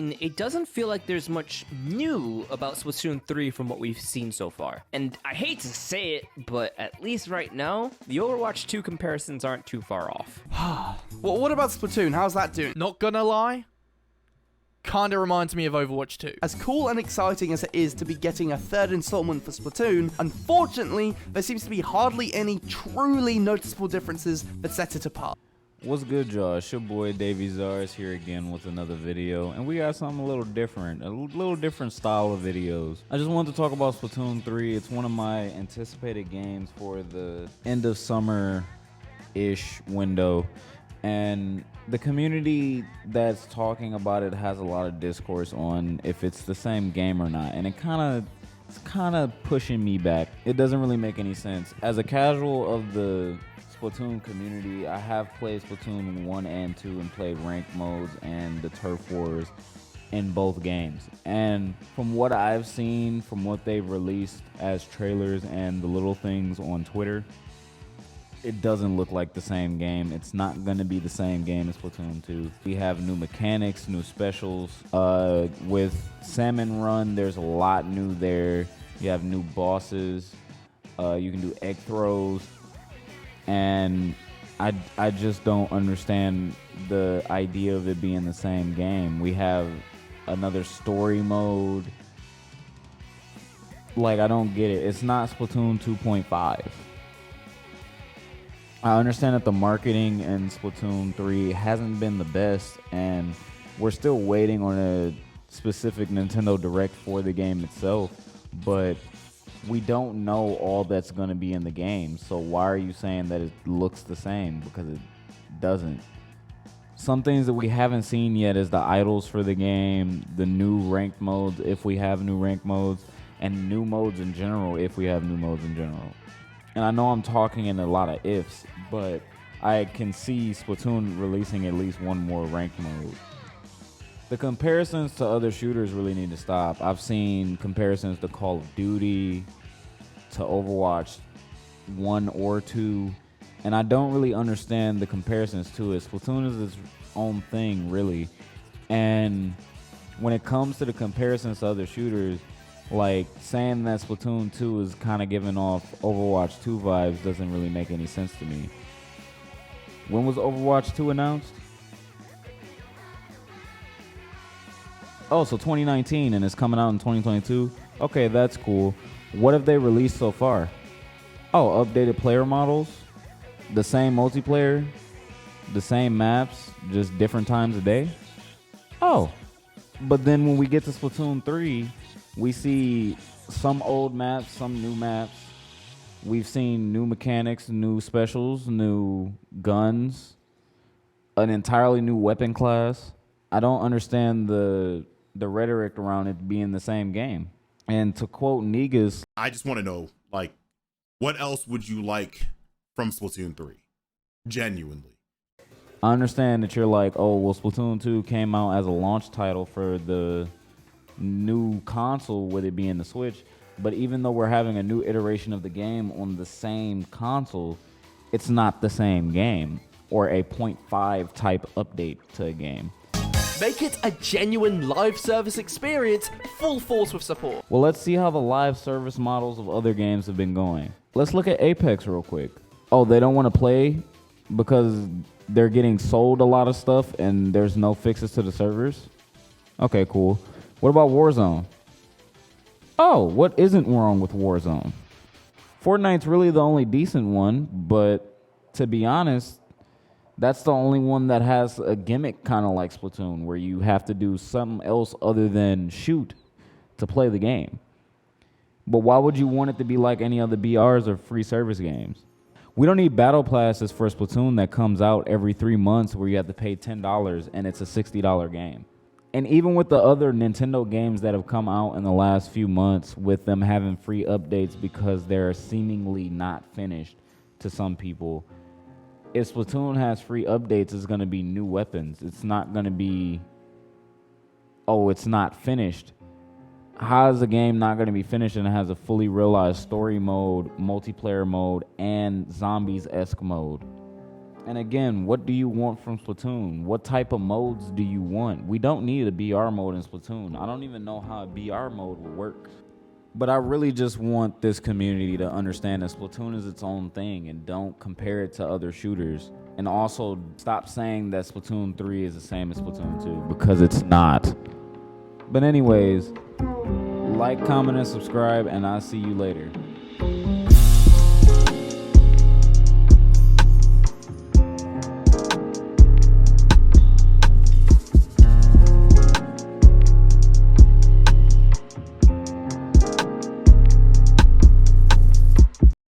It doesn't feel like there's much new about Splatoon 3 from what we've seen so far. And I hate to say it, but at least right now, the Overwatch 2 comparisons aren't too far off. Well, what about Splatoon? How's that doing? Not gonna lie, kinda reminds me of Overwatch 2. As cool and exciting as it is to be getting a third installment for Splatoon, unfortunately, there seems to be hardly any truly noticeable differences that set it apart. What's good, y'all? It's your boy DavieTzars here again with another video, and we got something a little different style of videos. I just wanted to talk about Splatoon 3. It's one of my anticipated games for the end of summer-ish window, and the community that's talking about it has a lot of discourse on if it's the same game or not, and it's kind of pushing me back. It doesn't really make any sense. As a casual of the Splatoon community, I have played Splatoon 1 and 2 and played ranked modes and the turf wars in both games. And from what I've seen, from what they've released as trailers and the little things on Twitter, it doesn't look like the same game. It's not going to be the same game as Splatoon 2. We have new mechanics, new specials. With Salmon Run, there's a lot new there. You have new bosses. You can do egg throws. And I just don't understand the idea of it being the same game. We have another story mode. Like, I don't get it. It's not Splatoon 2.5. I understand that the marketing in Splatoon 3 hasn't been the best, and we're still waiting on a specific Nintendo Direct for the game itself, but we don't know all that's going to be in the game. So why are you saying that it looks the same? Because it doesn't. Some things that we haven't seen yet is the idols for the game, the new ranked modes if we have new ranked modes, and new modes in general if we have new modes in general. And I know I'm talking in a lot of ifs, but I can see Splatoon releasing at least one more ranked mode. The comparisons to other shooters really need to stop. I've seen comparisons to Call of Duty, to Overwatch 1 or 2, and I don't really understand the comparisons to it. Splatoon is its own thing, really. And when it comes to the comparisons to other shooters, like saying that Splatoon 2 is kind of giving off Overwatch 2 vibes doesn't really make any sense to me. When was Overwatch 2 announced? Oh, so 2019, and it's coming out in 2022? Okay, that's cool. What have they released so far? Oh, updated player models, the same multiplayer, the same maps, just different times a day? Oh, but then when we get to Splatoon 3, we see some old maps, some new maps. We've seen new mechanics, new specials, new guns, an entirely new weapon class. I don't understand the rhetoric around it being the same game. And to quote Negas, I just want to know, like, what else would you like from Splatoon 3? Genuinely. I understand that you're like, oh, well, Splatoon 2 came out as a launch title for the new console with it being the Switch. But even though we're having a new iteration of the game on the same console, it's not the same game or a 0.5 type update to a game. Make it a genuine live service experience, full force with support. Well, let's see how the live service models of other games have been going. Let's look at Apex real quick. Oh, they don't want to play because they're getting sold a lot of stuff and there's no fixes to the servers? Okay, cool. What about Warzone? Oh, what isn't wrong with Warzone? Fortnite's really the only decent one, but to be honest, that's the only one that has a gimmick kind of like Splatoon, where you have to do something else other than shoot to play the game. But why would you want it to be like any other BRs or free service games? We don't need battle passes for Splatoon that comes out every 3 months where you have to pay $10 and it's a $60 game. And even with the other Nintendo games that have come out in the last few months, with them having free updates because they're seemingly not finished to some people, if Splatoon has free updates, it's going to be new weapons. It's not going to be, oh, it's not finished. How is the game not going to be finished and it has a fully realized story mode, multiplayer mode, and zombies-esque mode? And again, what do you want from Splatoon? What type of modes do you want? We don't need a BR mode in Splatoon. I don't even know how a BR mode would work. But I really just want this community to understand that Splatoon is its own thing and don't compare it to other shooters. And also stop saying that Splatoon 3 is the same as Splatoon 2, because it's not. But anyways, like, comment, and subscribe, and I'll see you later.